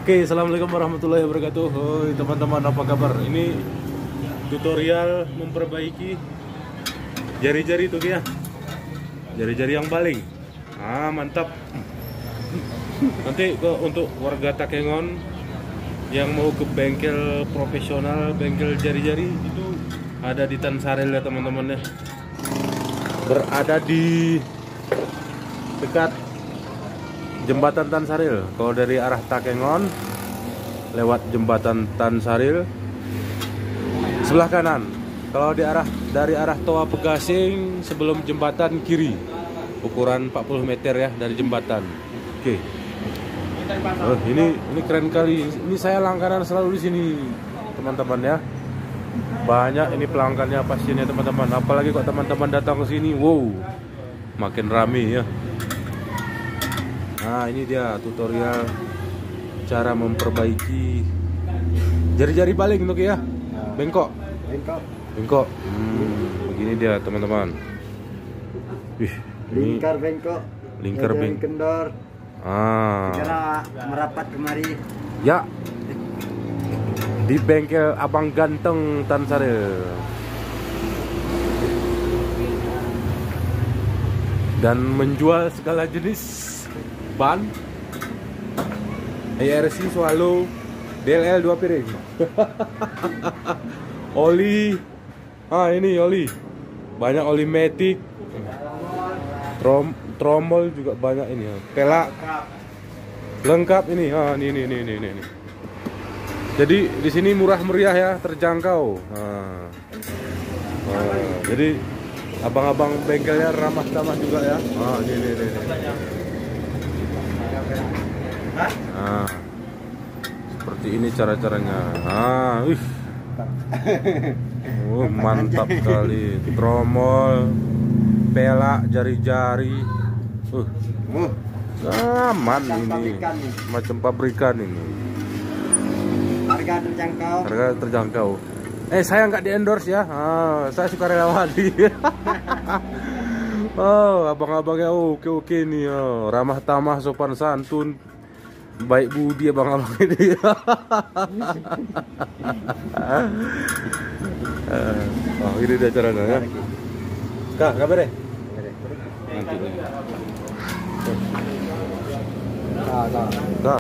Oke, assalamualaikum warahmatullahi wabarakatuh. Hoi teman-teman, apa kabar? Ini tutorial memperbaiki jari-jari tuh ya, jari-jari yang baling. Mantap. Nanti untuk warga Takengon yang mau ke bengkel profesional, bengkel jari-jari itu ada di Tansaril ya teman-teman ya. Berada di dekat jembatan Tansaril. Kalau dari arah Takengon lewat jembatan Tansaril sebelah kanan. Kalau dari arah Toa Pegasing sebelum jembatan kiri. Ukuran 40 meter ya dari jembatan. Oke. Ini keren kali. Ini saya langganan selalu di sini, teman-teman ya. Banyak ini pelanggannya pastinya teman-teman. Apalagi kok teman-teman datang ke sini, wow, makin rame ya. Nah, ini dia tutorial cara memperbaiki jari-jari baling untuk ya. Bengkok. Begini dia teman-teman. Lingkar bengkok. Lingkar bengkok. Kendor. Segera merapat kemari. Ya. Di bengkel Abang Ganteng Tansaril. Dan menjual segala jenis ban ARC Swallow DLL 2 piring. Oli. Ini oli. Banyak oli matic. Tromol juga banyak ini ya. Pelak. Lengkap ini. Ini. Jadi di sini murah meriah ya, terjangkau. Jadi abang-abang bengkelnya ramah tamah juga ya. Ini. Seperti ini cara-caranya. Mantap sekali. Tromol, pelak, jari-jari. Aman ini. Macam pabrikan ini. Harga terjangkau. Saya nggak di endorse ya. Saya suka relawan. Abang-abangnya oke nih. Ramah tamah, sopan santun, baik budi abang-abang ini. Ini dia caranya ya. Kak, kabar deh. Nanti nih. Kak.